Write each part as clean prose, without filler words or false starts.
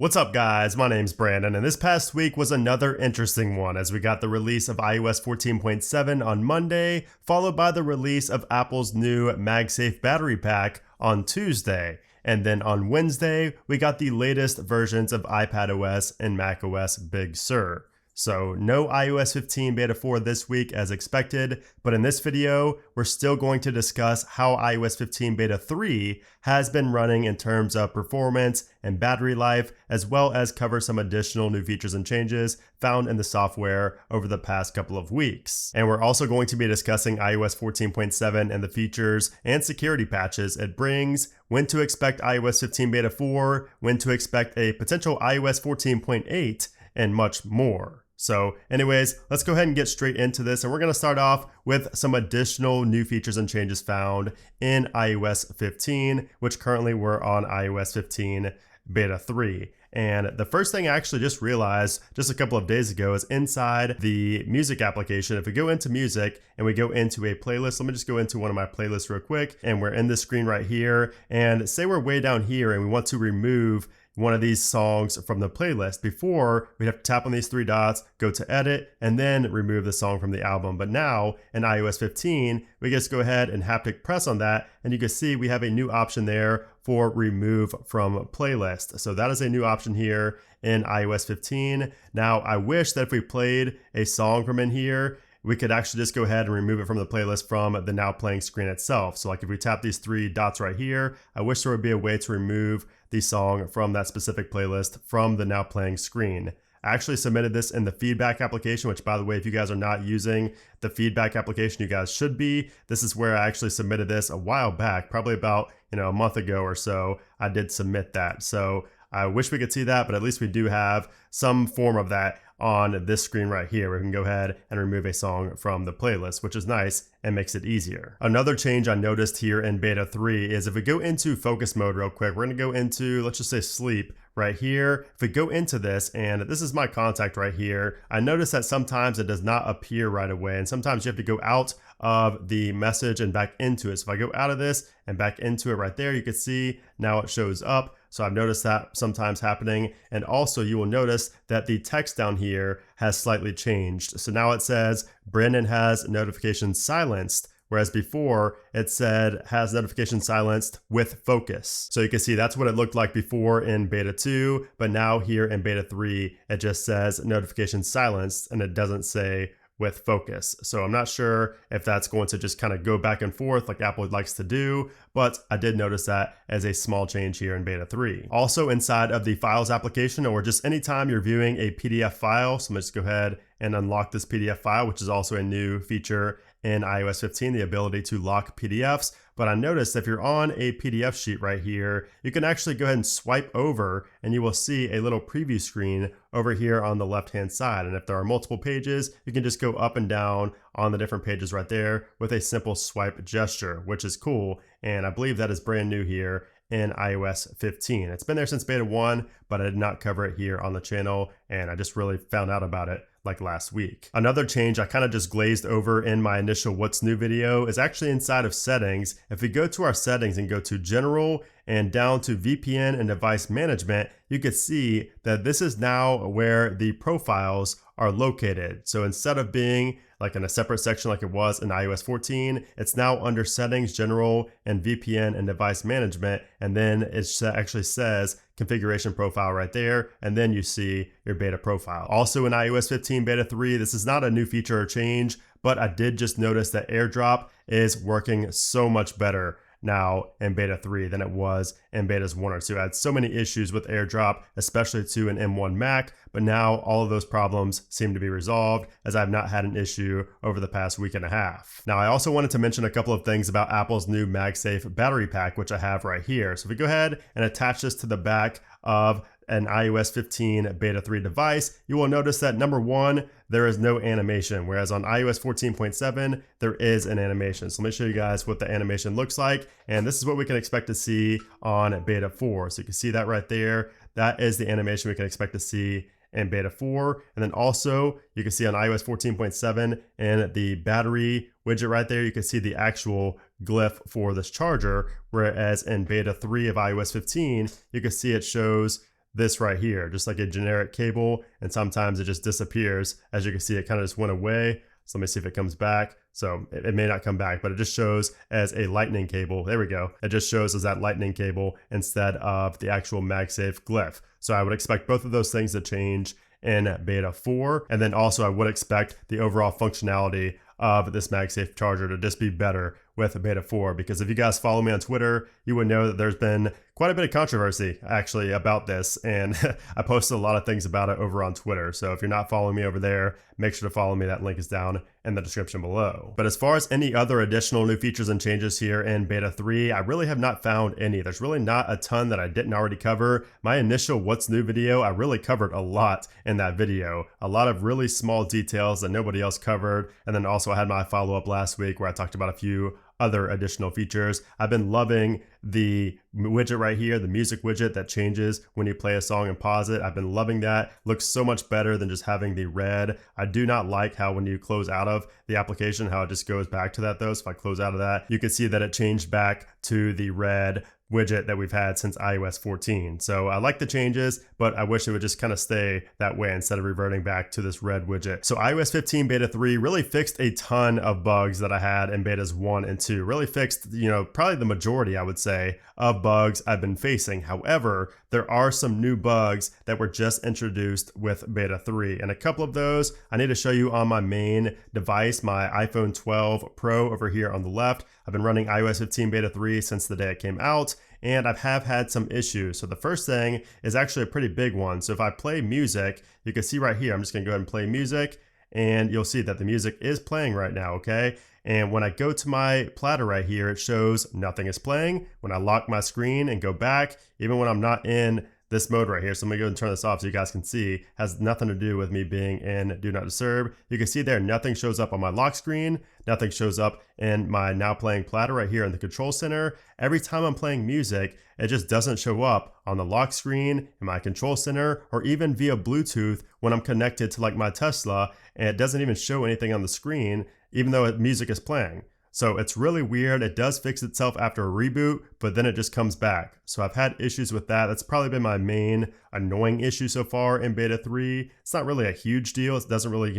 What's up guys, my name's Brandon, and this past week was another interesting one as we got the release of iOS 14.7 on Monday, followed by the release of Apple's new MagSafe Battery Pack on Tuesday. And then on Wednesday, we got the latest versions of iPadOS and macOS Big Sur. So no iOS 15 Beta 4 this week as expected, but in this video, we're still going to discuss how iOS 15 Beta 3 has been running in terms of performance and battery life, as well as cover some additional new features and changes found in the software over the past couple of weeks. And we're also going to be discussing iOS 14.7 and the features and security patches it brings, when to expect iOS 15 Beta 4, when to expect a potential iOS 14.8, and much more. So anyways, let's go ahead and get straight into this, and we're going to start off with some additional new features and changes found in iOS 15, which currently we're on iOS 15 Beta 3. And the first thing I actually just realized just a couple of days ago is inside the music application, if we go into music and we go into a playlist, let me just go into one of my playlists real quick, and we're in this screen right here, and say we're way down here and we want to remove one of these songs from the playlist. Before, we'd have to tap on these three dots, go to edit, and then remove the song from the album. But now in iOS 15, we just go ahead and haptic press on that, and you can see we have a new option there for remove from playlist. So that is a new option here in iOS 15. Now, I wish that if we played a song from in here, we could actually just go ahead and remove it from the playlist from the now playing screen itself. So like if we tap these three dots right here, I wish there would be a way to remove the song from that specific playlist from the now playing screen. I actually submitted this in the feedback application, which by the way, if you guys are not using the feedback application, you guys should be. This is where I actually submitted this a while back, probably about a month ago or so. I did submit that. So I wish we could see that, but at least we do have some form of that on this screen right here, where we can go ahead and remove a song from the playlist, which is nice and makes it easier. Another change I noticed here in Beta 3 is if we go into focus mode real quick, we're gonna go into, let's just say sleep right here. If we go into this, and this is my contact right here, I notice that sometimes it does not appear right away, and sometimes you have to go out of the message and back into it. So if I go out of this and back into it right there, you can see now it shows up. So I've noticed that sometimes happening. And also you will notice that the text down here has slightly changed. So now it says Brandon has notifications silenced, whereas before it said has notifications silenced with focus. So you can see that's what it looked like before in Beta 2, but now here in Beta 3, it just says notifications silenced and it doesn't say with focus. So I'm not sure if that's going to just kind of go back and forth like Apple likes to do, but I did notice that as a small change here in Beta 3. Also inside of the Files application, or just anytime you're viewing a PDF file, so let's go ahead and unlock this PDF file, which is also a new feature in iOS 15, the ability to lock PDFs. But I noticed if you're on a PDF sheet right here, you can actually go ahead and swipe over and you will see a little preview screen over here on the left-hand side. And if there are multiple pages, you can just go up and down on the different pages right there with a simple swipe gesture, which is cool. And I believe that is brand new here in iOS 15. It's been there since Beta 1, but I did not cover it here on the channel, and I just really found out about it like last week. Another change I kind of just glazed over in my initial what's new video is actually inside of settings. If we go to our settings and go to general and down to VPN and device management, you can see that this is now where the profiles are located. So instead of being like in a separate section like it was in iOS 14, it's now under settings, general, and VPN and device management. And then it actually says configuration profile right there. And then you see your beta profile. Also in iOS 15 Beta 3, this is not a new feature or change, but I did just notice that AirDrop is working so much better now in Beta 3 than it was in Betas 1 or 2. I had so many issues with AirDrop, especially to an M1 Mac, but now all of those problems seem to be resolved, as I've not had an issue over the past week and a half. Now, I also wanted to mention a couple of things about Apple's new MagSafe Battery Pack, which I have right here. So if we go ahead and attach this to the back of an iOS 15 Beta 3 device, you will notice that number one, there is no animation, whereas on iOS 14.7, there is an animation. So let me show you guys what the animation looks like, and this is what we can expect to see on Beta 4. So you can see that right there. That is the animation we can expect to see in Beta 4. And then also, you can see on iOS 14.7 and the battery widget right there, you can see the actual glyph for this charger, whereas in Beta 3 of iOS 15, you can see it shows this right here, just like a generic cable, and sometimes it just disappears. As you can see, it kind of just went away. So let me see if it comes back. So it may not come back, but it just shows as a lightning cable. There we go. It just shows as that lightning cable instead of the actual MagSafe glyph. So I would expect both of those things to change in beta 4. And then also I would expect the overall functionality of this MagSafe charger to just be better with beta 4, because if you guys follow me on Twitter, you would know that there's been quite a bit of controversy actually about this, and I posted a lot of things about it over on Twitter. So if you're not following me over there, make sure to follow me. That link is down in the description below. But as far as any other additional new features and changes here in beta 3, I really have not found any. There's really not a ton that I didn't already cover. My initial what's new video, I really covered a lot in that video. A lot of really small details that nobody else covered. And then also I had my follow-up last week where I talked about a few other additional features. I've been loving the widget right here, the music widget that changes when you play a song and pause it. I've been loving that. Looks so much better than just having the red. I do not like how when you close out of the application, how it just goes back to that though. So if I close out of that, you can see that it changed back to the red widget that we've had since iOS 14. So I like the changes, but I wish it would just kind of stay that way instead of reverting back to this red widget. So iOS 15 beta 3 really fixed a ton of bugs that I had in betas 1 and 2. Really fixed, probably the majority, I would say, of bugs I've been facing. However, there are some new bugs that were just introduced with beta 3. And a couple of those I need to show you on my main device, my iPhone 12 Pro over here on the left. I've been running iOS 15 beta 3 since the day it came out, and I have had some issues. So the first thing is actually a pretty big one. So if I play music, you can see right here, I'm just gonna go ahead and play music, and you'll see that the music is playing right now, okay? And when I go to my platter right here, it shows nothing is playing. When I lock my screen and go back, even when I'm not in this mode right here, so I'm gonna go and turn this off so you guys can see, has nothing to do with me being in Do Not Disturb. You can see there, nothing shows up on my lock screen, nothing shows up in my now playing platter right here in the control center. Every time I'm playing music, it just doesn't show up on the lock screen, in my control center, or even via Bluetooth when I'm connected to like my Tesla, and it doesn't even show anything on the screen, even though music is playing. So it's really weird. It does fix itself after a reboot, but then it just comes back. So I've had issues with that. That's probably been my main annoying issue so far in beta 3. It's not really a huge deal. It doesn't really,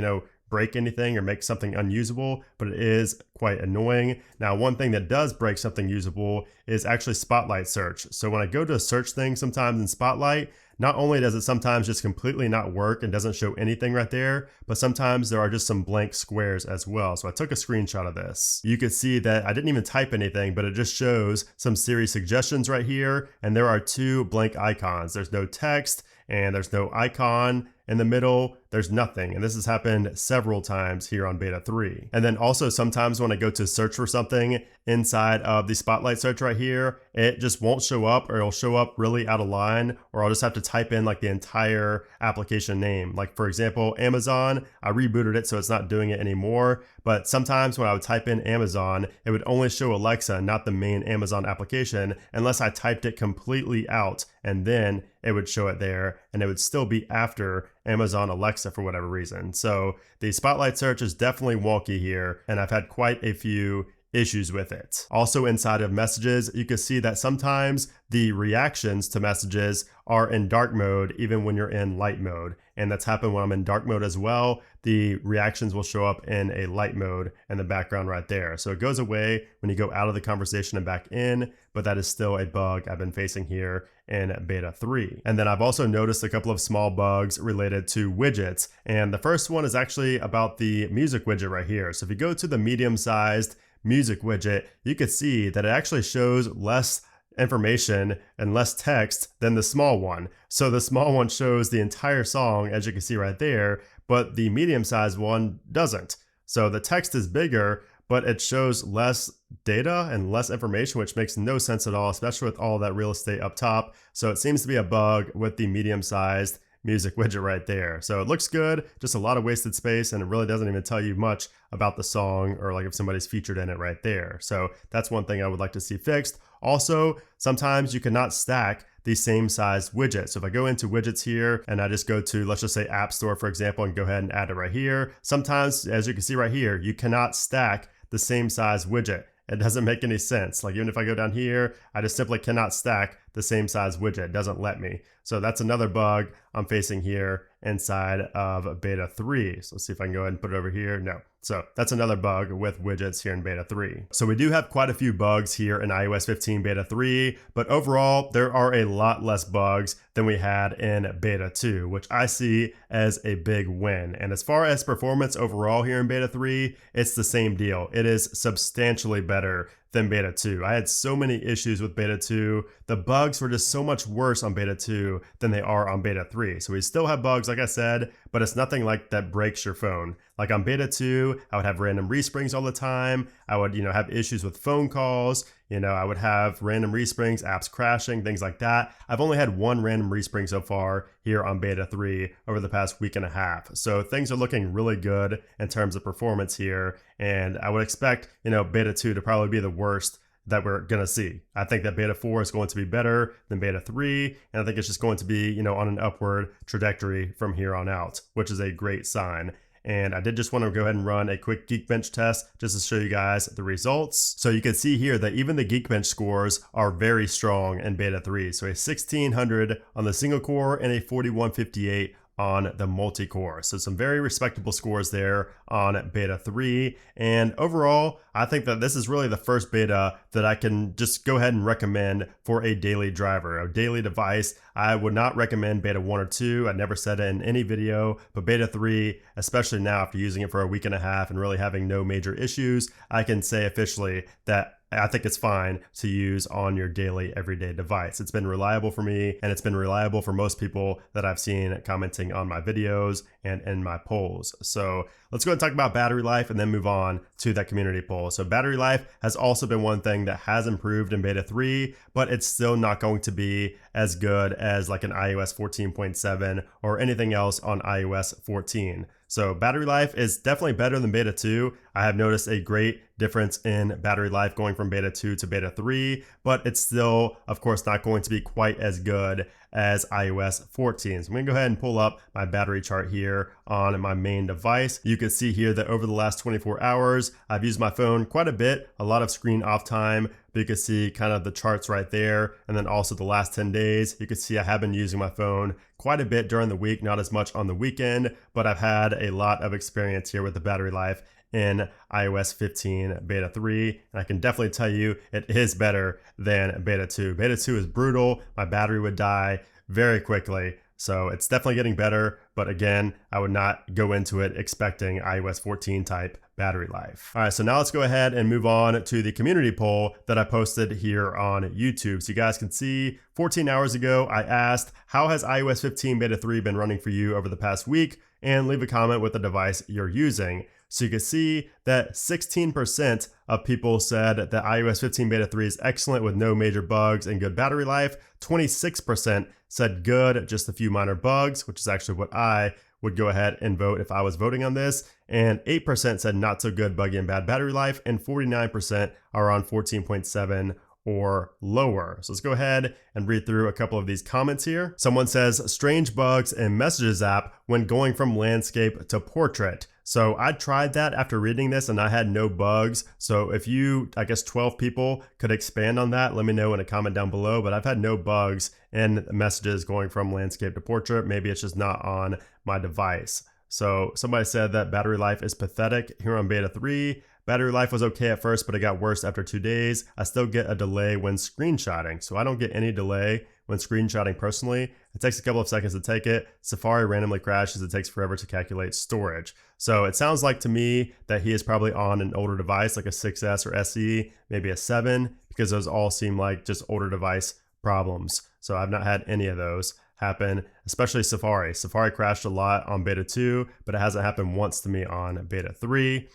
break anything or make something unusable, but it is quite annoying. Now, one thing that does break something usable is actually Spotlight search. So when I go to search things sometimes in Spotlight, not only does it sometimes just completely not work and doesn't show anything right there, but sometimes there are just some blank squares as well. So I took a screenshot of this. You could see that I didn't even type anything, but it just shows some Siri suggestions right here. And there are 2 blank icons. There's no text and there's no icon in the middle. There's nothing. And this has happened several times here on beta 3. And then also sometimes when I go to search for something inside of the Spotlight search right here, it just won't show up, or it'll show up really out of line, or I'll just have to type in like the entire application name. Like for example, Amazon, I rebooted it so it's not doing it anymore. But sometimes when I would type in Amazon, it would only show Alexa, not the main Amazon application, unless I typed it completely out, and then it would show it there, and it would still be after Amazon Alexa for whatever reason. So the Spotlight search is definitely wonky here, and I've had quite a few issues with it. Also inside of messages, you can see that sometimes the reactions to messages are in dark mode even when you're in light mode. And that's happened when I'm in dark mode as well. The reactions will show up in a light mode in the background right there. So it goes away when you go out of the conversation and back in, but that is still a bug I've been facing here in beta 3. And then I've also noticed a couple of small bugs related to widgets. And the first one is actually about the music widget right here. So if you go to the medium-sized music widget, you can see that it actually shows less information and less text than the small one. So the small one shows the entire song, as you can see right there, but the medium-sized one doesn't. So the text is bigger, but it shows less data and less information, which makes no sense at all, especially with all that real estate up top. So it seems to be a bug with the medium-sized music widget right there. So it looks good, just a lot of wasted space, and it really doesn't even tell you much about the song or like if somebody's featured in it right there. So that's one thing I would like to see fixed. Also, sometimes you cannot stack the same size widget. So if I go into widgets here and I just go to, let's just say App Store, for example, and go ahead and add it right here. Sometimes, as you can see right here, you cannot stack the same size widget. It doesn't make any sense. Like even if I go down here, I just simply cannot stack the same size widget. It doesn't let me. So that's another bug I'm facing here inside of beta 3. So let's see if I can go ahead and put it over here. No. So that's another bug with widgets here in beta 3. So we do have quite a few bugs here in iOS 15 beta 3, but overall there are a lot less bugs than we had in beta 2, which I see as a big win. And as far as performance overall here in beta 3, it's the same deal. It is substantially better than beta 2. I had so many issues with beta 2. The bugs were just so much worse on beta 2 than they are on beta 3. So we still have bugs, like I said, but it's nothing like that breaks your phone. Like on beta 2, I would have random resprings all the time. I would, have issues with phone calls. I would have random resprings, apps crashing, things like that. I've only had one random respring so far here on beta 3 over the past week and a half. So things are looking really good in terms of performance here. And I would expect, beta 2 to probably be the worst that we're going to see. I think that beta 4 is going to be better than beta 3. And I think it's just going to be, on an upward trajectory from here on out, which is a great sign. And I did just want to go ahead and run a quick Geekbench test just to show you guys the results. So you can see here that even the Geekbench scores are very strong in beta 3. So a 1600 on the single core and a 4158 on the multi-core. So some very respectable scores there on beta 3. And overall, I think that this is really the first beta that I can just go ahead and recommend for a daily driver, a daily device. I would not recommend beta 1 or 2. I never said it in any video, but beta 3, especially now after using it for a week and a half and really having no major issues, I can say officially that I think it's fine to use on your daily, everyday device. It's been reliable for me, and it's been reliable for most people that I've seen commenting on my videos and in my polls. So let's go ahead and talk about battery life and then move on to that community poll. So battery life has also been one thing that has improved in beta 3, but it's still not going to be as good as like an iOS 14.7 or anything else on iOS 14. So battery life is definitely better than beta 2. I have noticed a great difference in battery life going from beta 2 to beta 3, but it's still, of course, not going to be quite as good as iOS 14. So I'm going to go ahead and pull up my battery chart here on my main device. You can see here that over the last 24 hours, I've used my phone quite a bit, a lot of screen off time, but you can see kind of the charts right there. And then also the last 10 days, you can see I have been using my phone quite a bit during the week, not as much on the weekend, but I've had a lot of experience here with the battery life in iOS 15 beta 3, and I can definitely tell you it is better than beta 2. Beta 2 is brutal. My battery would die very quickly. So it's definitely getting better, but again, I would not go into it expecting iOS 14 type battery life. All right, so now let's go ahead and move on to the community poll that I posted here on YouTube. So you guys can see 14 hours ago, I asked, how has iOS 15 beta 3 been running for you over the past week? And leave a comment with the device you're using. So you can see that 16% of people said that iOS 15 beta 3 is excellent with no major bugs and good battery life. 26% said good, just a few minor bugs, which is actually what I would go ahead and vote if I was voting on this. And 8% said not so good, buggy and bad battery life. And 49% are on 14.7 or lower. So let's go ahead and read through a couple of these comments here. Someone says, strange bugs in Messages app when going from landscape to portrait. So I tried that after reading this and I had no bugs. So if you, 12 people could expand on that, let me know in a comment down below. But I've had no bugs in Messages going from landscape to portrait. Maybe it's just not on my device. So somebody said that battery life is pathetic here on beta 3. Battery life was okay at first, but it got worse after 2 days. I still get a delay when screenshotting. So I don't get any delay when screenshotting personally. It takes a couple of seconds to take it. Safari randomly crashes. It takes forever to calculate storage. So it sounds like to me that he is probably on an older device like a 6S or SE, maybe a 7, because those all seem like just older device problems. So I've not had any of those happen, especially Safari. Safari crashed a lot on beta 2, but it hasn't happened once to me on beta 3.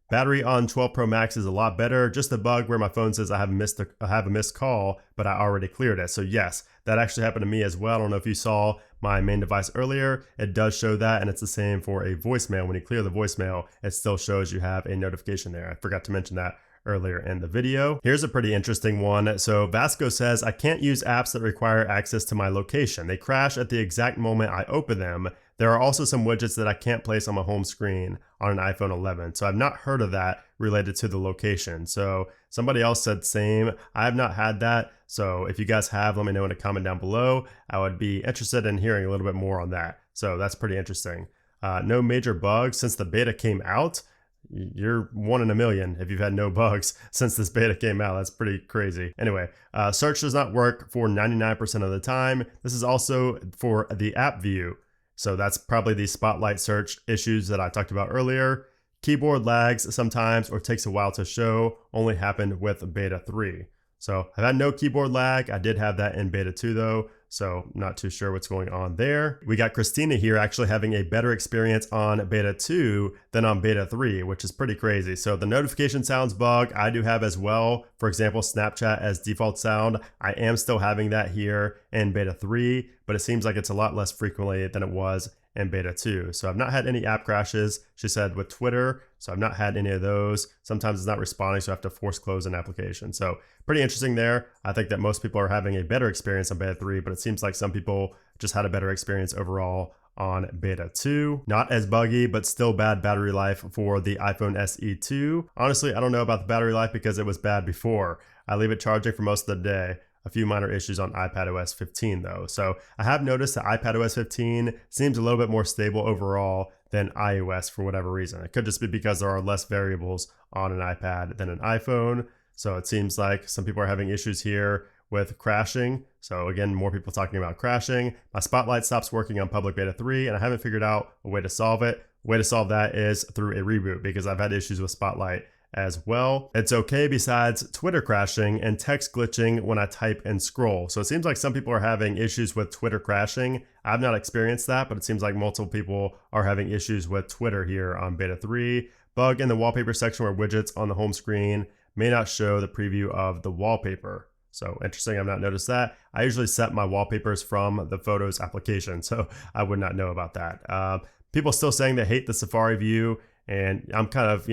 Battery on 12 Pro Max is a lot better. Just a bug where my phone says I have a missed call, but I already cleared it. So yes, that actually happened to me as well. I don't know if you saw my main device earlier. It does show that, and it's the same for a voicemail. When you clear the voicemail, it still shows you have a notification there. I forgot to mention that earlier in the video. Here's a pretty interesting one. So Vasco says, I can't use apps that require access to my location. They crash at the exact moment I open them. There are also some widgets that I can't place on my home screen on an iPhone 11. So I've not heard of that related to the location. So somebody else said same. I have not had that. So if you guys have, let me know in a comment down below. I would be interested in hearing a little bit more on that. So that's pretty interesting. No major bugs since the beta came out. You're 1 in a million if you've had no bugs since this beta came out. That's pretty crazy. Anyway, search does not work for 99% of the time. This is also for the app view. So that's probably the spotlight search issues that I talked about earlier. Keyboard lags sometimes or takes a while to show, only happened with beta 3. So I've had no keyboard lag. I did have that in beta 2 though, so not too sure what's going on there. We got Christina here actually having a better experience on beta 2 than on beta 3, which is pretty crazy. So the notification sounds bug I do have as well. For example, Snapchat as default sound. I am still having that here in beta 3, but it seems like it's a lot less frequently than it was in beta 2. So I've not had any app crashes, she said, with Twitter. So I've not had any of those. Sometimes it's not responding, so I have to force close an application. So pretty interesting there. I think that most people are having a better experience on beta 3, but it seems like some people just had a better experience overall on beta 2. Not as buggy, but still bad battery life for the iPhone SE 2. Honestly, I don't know about the battery life because it was bad before. I leave it charging for most of the day. A few minor issues on iPadOS 15 though. So I have noticed that iPadOS 15 seems a little bit more stable overall than iOS for whatever reason. It could just be because there are less variables on an iPad than an iPhone. So it seems like some people are having issues here with crashing. So again, more people talking about crashing. My Spotlight stops working on public beta 3 and I haven't figured out a way to solve it. A way to solve that is through a reboot because I've had issues with Spotlight as well. It's okay besides Twitter crashing and text glitching when I type and scroll. So it seems like some people are having issues with Twitter crashing. I've not experienced that, but it seems like multiple people are having issues with Twitter here on beta 3. Bug in the wallpaper section where widgets on the home screen may not show the preview of the wallpaper. So interesting, I've not noticed that. I usually set my wallpapers from the Photos application, so I would not know about that. People still saying they hate the Safari view, and I'm kind of,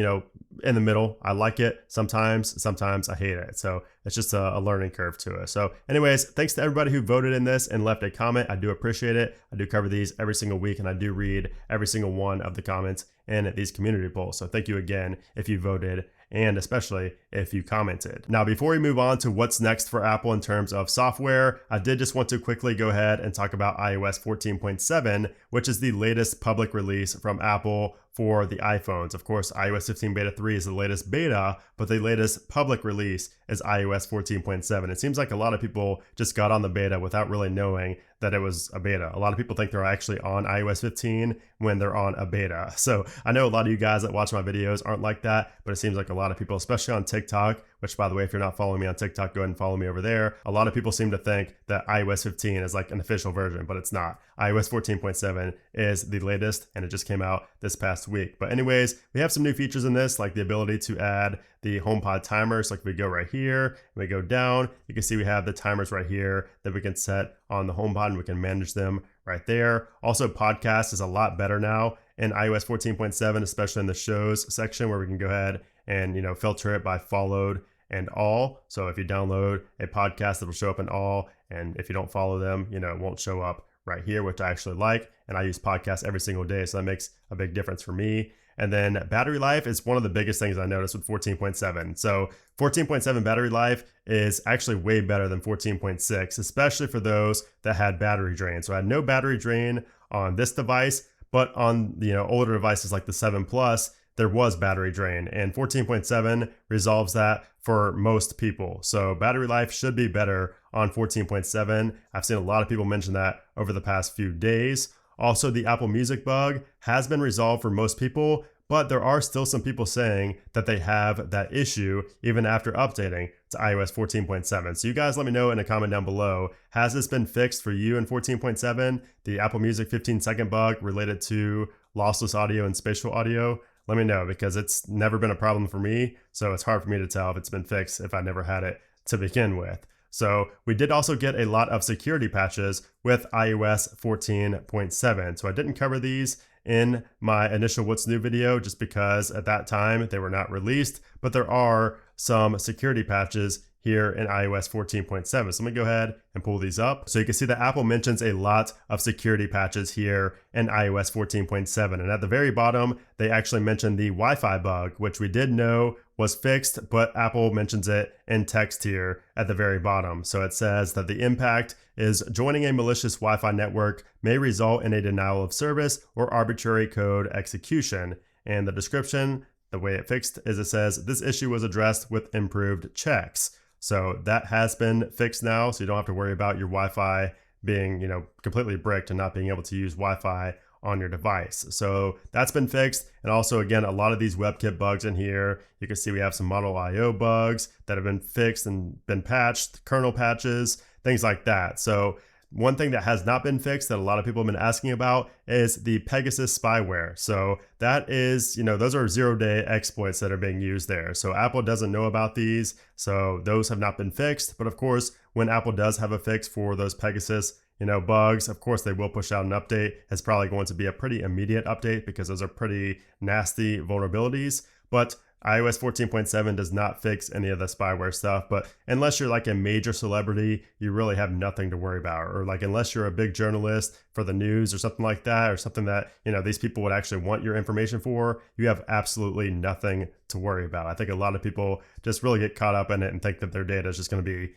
in the middle. I like it sometimes I hate it. So it's just a learning curve to it. So anyways, thanks to everybody who voted in this and left a comment. I do appreciate it. I do cover these every single week and I do read every single one of the comments in these community polls. So thank you again if you voted and especially if you commented. Now, before we move on to what's next for Apple in terms of software, I did just want to quickly go ahead and talk about iOS 14.7, which is the latest public release from Apple for the iPhones. Of course, iOS 15 beta 3 is the latest beta, but the latest public release is iOS 14.7. It seems like a lot of people just got on the beta without really knowing that it was a beta. A lot of people think they're actually on iOS 15 when they're on a beta. So I know a lot of you guys that watch my videos aren't like that, but it seems like a lot of people, especially on TikTok, which by the way, if you're not following me on TikTok, go ahead and follow me over there. A lot of people seem to think that iOS 15 is like an official version, but it's not. iOS 14.7 is the latest and it just came out this past week. But anyways, we have some new features in this, like the ability to add the HomePod timers. So like if we go right here and we go down, you can see we have the timers right here that we can set on the HomePod and we can manage them right there. Also, podcast is a lot better now in iOS 14.7, especially in the shows section where we can go ahead and filter it by followed and all. So if you download a podcast, it'll show up in all, and if you don't follow them, it won't show up right here, which I actually like. And I use podcasts every single day, so that makes a big difference for me. And then battery life is one of the biggest things I noticed with 14.7. So 14.7 battery life is actually way better than 14.6, especially for those that had battery drain. So I had no battery drain on this device, but on older devices like the 7 Plus, there was battery drain, and 14.7 resolves that for most people. So battery life should be better on 14.7. I've seen a lot of people mention that over the past few days. Also, the Apple Music bug has been resolved for most people, but there are still some people saying that they have that issue even after updating to iOS 14.7. So you guys let me know in a comment down below, has this been fixed for you in 14.7? The Apple Music 15-second bug related to lossless audio and spatial audio? Let me know, because it's never been a problem for me, so it's hard for me to tell if it's been fixed if I never had it to begin with. So we did also get a lot of security patches with iOS 14.7. So I didn't cover these in my initial What's New video just because at that time they were not released, but there are some security patches here in iOS 14.7. So let me go ahead and pull these up. So you can see that Apple mentions a lot of security patches here in iOS 14.7. And at the very bottom, they actually mentioned the Wi-Fi bug, which we did know was fixed, but Apple mentions it in text here at the very bottom. So it says that the impact is joining a malicious Wi-Fi network may result in a denial of service or arbitrary code execution. And the description, the way it fixed is it says this issue was addressed with improved checks. So that has been fixed now, so you don't have to worry about your Wi-Fi being, completely bricked and not being able to use Wi-Fi on your device. So that's been fixed. And also, again, a lot of these WebKit bugs in here, you can see we have some Model I/O bugs that have been fixed and been patched, kernel patches, things like that. So one thing that has not been fixed that a lot of people have been asking about is the Pegasus spyware. So that is, those are 0-day exploits that are being used there. So Apple doesn't know about these. So those have not been fixed. But of course, when Apple does have a fix for those Pegasus, bugs, of course, they will push out an update. It's probably going to be a pretty immediate update because those are pretty nasty vulnerabilities. But iOS 14.7 does not fix any of the spyware stuff, but unless you're like a major celebrity, you really have nothing to worry about. Or like unless you're a big journalist for the news or something like that, or something that, these people would actually want your information for, you have absolutely nothing to worry about. I think a lot of people just really get caught up in it and think that their data is just going to be,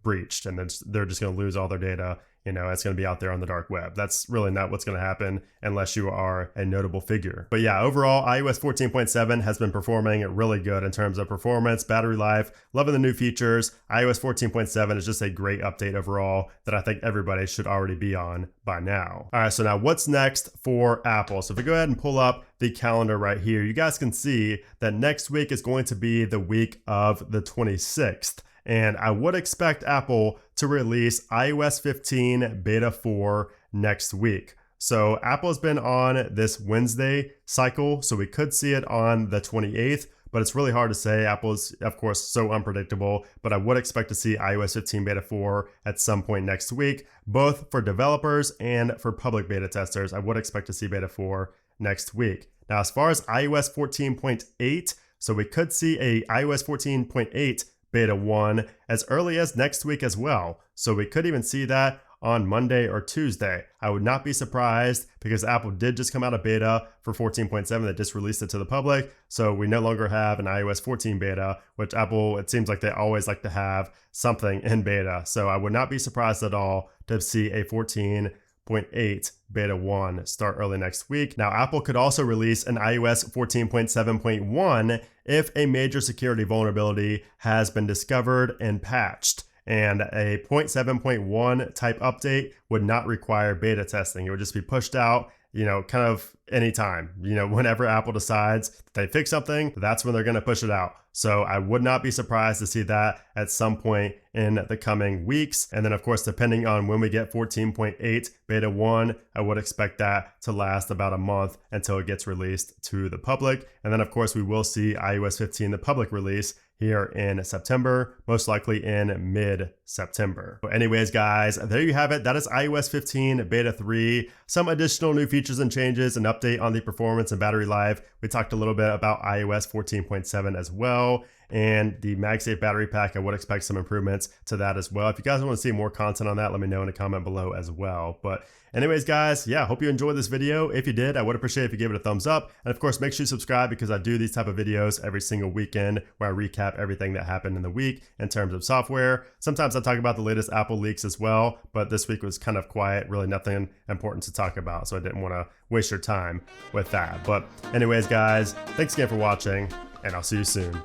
breached, and then they're just going to lose all their data. It's going to be out there on the dark web. That's really not what's going to happen unless you are a notable figure. But yeah, overall, iOS 14.7 has been performing really good in terms of performance, battery life, loving the new features. iOS 14.7 is just a great update overall that I think everybody should already be on by now. All right, so now what's next for Apple? So if we go ahead and pull up the calendar right here, you guys can see that next week is going to be the week of the 26th. And I would expect Apple to release iOS 15 Beta 4 next week. So Apple has been on this Wednesday cycle, so we could see it on the 28th, but it's really hard to say. Apple is, of course, so unpredictable, but I would expect to see iOS 15 Beta 4 at some point next week, both for developers and for public beta testers. I would expect to see Beta 4 next week. Now, as far as iOS 14.8, so we could see a iOS 14.8 Beta 1 as early as next week as well. So we could even see that on Monday or Tuesday. I would not be surprised because Apple did just come out of beta for 14.7 that just released it to the public. So we no longer have an iOS 14 beta, which Apple, it seems like they always like to have something in beta. So I would not be surprised at all to see a 14.8 Beta 1 start early next week. Now, Apple could also release an iOS 14.7.1 if a major security vulnerability has been discovered and patched. And a 0.7.1 type update would not require beta testing. It would just be pushed out, kind of anytime. Whenever Apple decides that they fix something, that's when they're going to push it out. So I would not be surprised to see that at some point in the coming weeks. And then, of course, depending on when we get 14.8 Beta 1, I would expect that to last about a month until it gets released to the public. And then, of course, we will see iOS 15, the public release, here in September, most likely in mid-September. But anyways, guys, there you have it. That is iOS 15 Beta 3. Some additional new features and changes, an update on the performance and battery life. We talked a little bit about iOS 14.7 as well. And the MagSafe Battery Pack, I would expect some improvements to that as well. If you guys want to see more content on that, let me know in a comment below as well. But anyways, guys, yeah, hope you enjoyed this video. If you did, I would appreciate if you gave it a thumbs up. And of course, make sure you subscribe because I do these type of videos every single weekend where I recap everything that happened in the week in terms of software. Sometimes I talk about the latest Apple leaks as well, but this week was kind of quiet, really nothing important to talk about. So I didn't want to waste your time with that. But anyways, guys, thanks again for watching, and I'll see you soon.